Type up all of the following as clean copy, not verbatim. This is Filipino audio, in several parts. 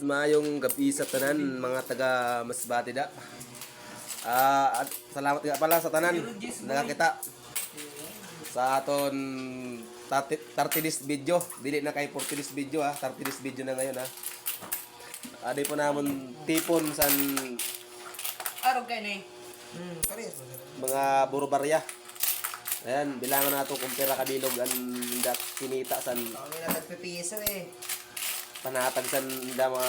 Mayong gabi sa tanan mga taga Masbate da. At salamat nga pala sa tanan nakakita sa aton 30 this video. Dili na kay 40 this video 30 this video na ngayon Aday po namon tipon san Araw kayo na mga burubarya. Ayan, bilangan nato kung pera kabilog ang kinita san Kami na nagpipiso panatag san mga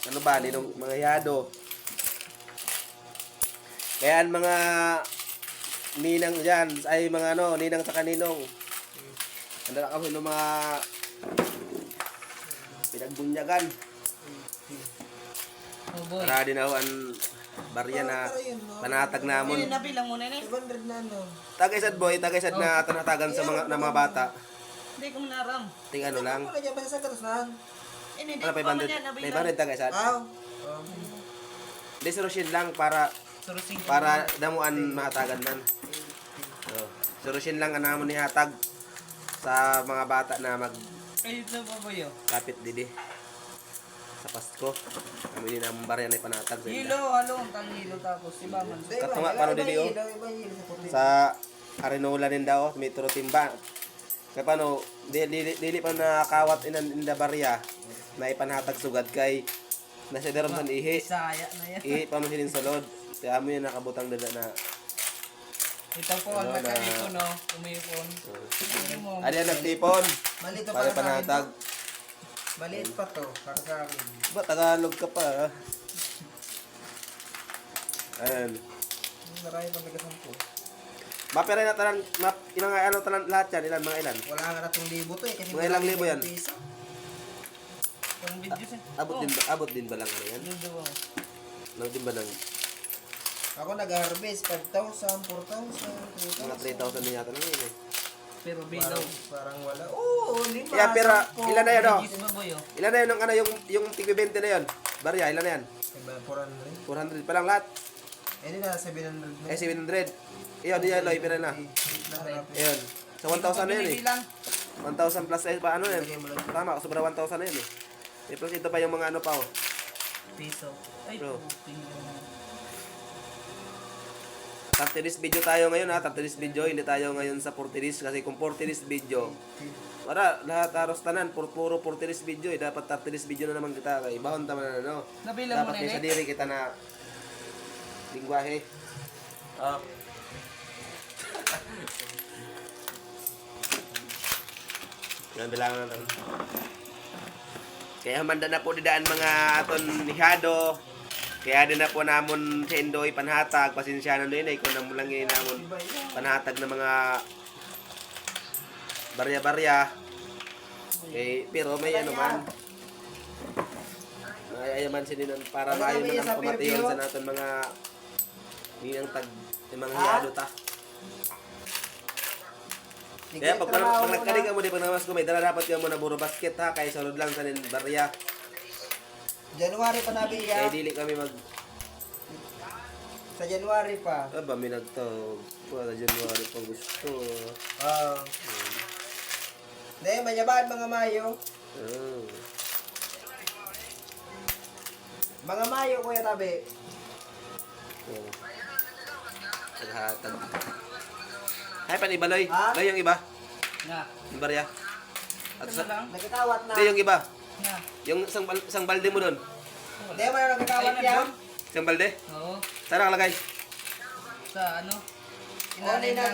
ano ba ninong mga yado. Kaya ang mga ninang diyan ay mga ninang sa kaninong. Ano na kami ng mga pinagbunyagan. Oh boy. Para din ako ang barya na panatag namon. Nabilang mo na 500 na Tagaysad boy, tagaysad na tanatagan sa mga bata. Hindi ko naram. Ting ano lang. Wala dyan, basta sa katasan. Hindi Ano 500 tagaysad. Aw. Desirosyon lang para Surusing ko. damuan mahatagan man. Sorosyon lang anamon ni hatag sa mga bata na Ay, ito pa ba yun? magkapit didi sa Pasko. Kami din ang barya na panatag sa Hilo, halo. Ang hilo tapos iba man. Katunga pa no didi sa Arenola din daw may turo timba. Kaya paano dili pa nakakawat inda barya na ipanhatag sugad kay nasa daram san ihi. Saya na yan. Ihi pa mo silin sulod. Kaya mo yung nakabutang dada na Ito po ang nakalipon, no? Umipon. Hindi mo. Adi ang nagtipon. Maliit Para panatag. Maliit pa to, para sa akin. Ba Tagalog ka pa Ayan. Marami pang nagasampo. Mapera na tanan, ilang ano tanan lahat yan, ilan mga ilan. Wala nga na itong libo to kasi Mga ilang libo yan? piso. Pang video siya. Abot din ba lang ano yan? Video mo. Lang din ba ng Ako nag-harvest, 5,000, 4,000, mga 3,000 na yata lang yun Pero bilaw. Parang wala. Oo, 5. Kaya pera, ilan na yun Video ba boy, oh? Ilan na yun ang ano, yung tig-20 na yun? Barya, ilan na yan? 400. 400 pa lang lahat. Eh, di na 700 na. 700. Iyon, yan, loy, pera na. Iyon. Sa 1,000 na yun Bilang. 1,000 plus pa ano yan. Tama, sobra 1,000 na yun Plus ito pa yung mga ano pa Piso. Ay, Bro. puting. 30 days video tayo ngayon 30 days video, hindi tayo ngayon sa 40 days kasi kung 40 days video para lahat halos tanan puro 40 days video dapat 30 days video na naman kita kay bahon tama na Nabilang mo dapat na kay sa diri kita na lingwahe yan bilangan natin kaya humanda na po didaan mga aton nihado. Kaya din na po namon sa Indoy panhatag, pasensyanan din kung namo lang yun namon panhatag ng mga barya-barya. Pero may ano man. Ay man sinin para maayo man ang pamatiyon sa naton mga niyang tag yung mga hiyado ta. Kaya pag nagkaling mo di pag namas ko may dala dapat yung mo na buro basket kaya salod lang sa nin barya. January pa nabi Kaya ya. dili kami Sa January pa. ba may nagtawag sa January pa gusto. Oo. Hindi, mayaban mga Mayo. Mga Mayo, Kuya Tabi. Naghatag. Hay pa ni Baloy. Ha? Loy yung iba. Nga. Yung barya. At Ito sa na lang. Nagkakawat na. yung iba. Nga. Yung isang balde mo doon. Hindi mo na nagkakawat Ay, yan. Isang balde. Oo. Saan nakalagay? Sa ano?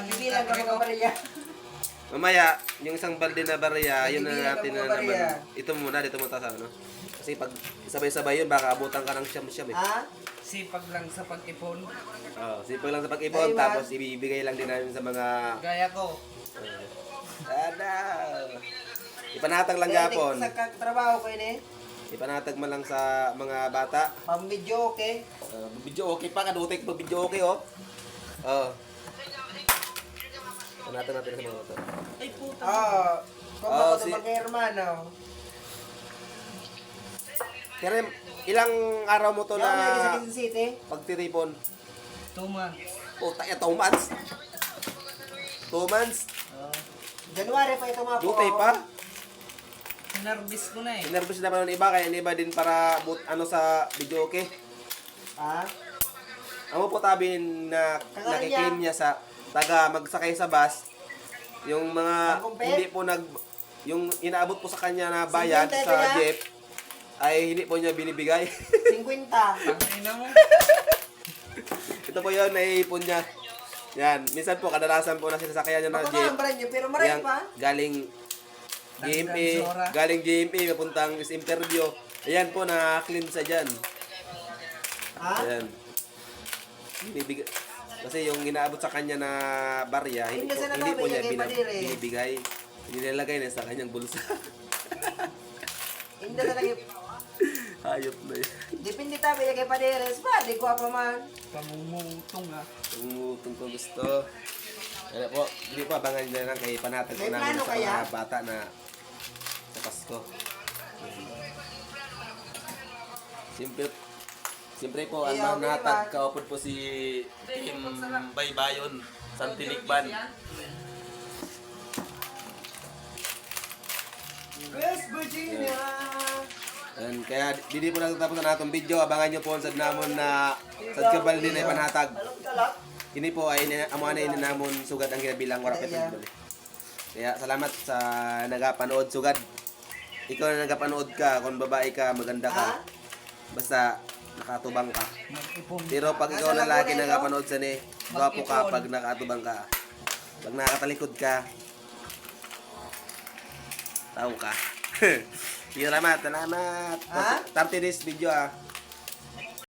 Hindi lang kami kabarya. Mamaya, yung isang balde na barya, yun na Hindi na natin na barya. naman. Ito muna, dito mo ta sa ano. Kasi pag sabay-sabay yun, baka abutan ka ng siyam-siyam Ha? Sipag lang sa pag-ipon. Sipag lang sa pag-ipon, Ayun. tapos ibibigay lang din namin sa mga... Gaya ko. Ada! Ipanatag lang gapon. Sa trabaho ko ini. Ipanatag man lang sa mga bata. Pambidyo, okay? Video okay pa, kadutik pag video okay Panatag natin sa mga bata. Ay, puta. Kung Oh, ako si- mag-hermano. Pero ilang araw mo to Yan, lagi sa na Quezon City. pagtiripon? 2 months. Puta, 2 months. 2 months? Oh. January pa ito mga po. Dutay pa? Nervous ko na eh. Nervous na pa ng iba, kaya yung iba din para ano sa video okay. Ha? Amo po tabin na nakiklaim niya sa taga magsakay sa bus, yung mga Pangkumpit? hindi po yung inaabot po sa kanya na bayad 50 sa na? jeep ay hindi po niya binibigay. 50. Tangina mo. Ito po yun, naiipon niya. Yan, minsan po kadalasan po na sinasakyan niya na jeep. Makakalambaran niyo, pero maray Yang pa. galing GMA, Sora. galing GMA, papuntang is interview. Ayan po, na-claim sa dyan. Ha? Ayan. Binibigay. Kasi yung inaabot sa kanya na barya, hindi Hindi po, sa hindi po niya nababigay kay Padire. binibigay. Nilalagay na sa kanyang bulsa. Hindi na lagi. Hayop na yun. Depende tabi kay Paderes pa. Di ko pa man. Pamumutong ah. Kung gusto. Ano po, hindi po abangan nyo na lang kay panatag ko May namin plano sa kaya? mga bata na sa Pasko. Siyempre po, Eh, ang okay natag naman. kaupod po si Tim Baybayon, Santilikban. West Virginia. Yan, kaya dili po natapos na natong video, abangan nyo po sa namon na sa kabal din ay panatag. Talap-talap. Kini po ay amo na ini namon sugad ang ginabilang wala pa Kaya. ito. Kaya salamat sa nagapanood sugad. Ikaw na nagapanood ka, kung babae ka, maganda ka. Ha? Basta nakatubang ka. Mag-ipon. Pero pag ikaw Nasa lalaki Laguna, nagapanood sa ni, gwapo ka Mag-ipon. pag nakatubang ka. Pag nakatalikod ka, tao ka. Salamat. Ha? 30 days video ah.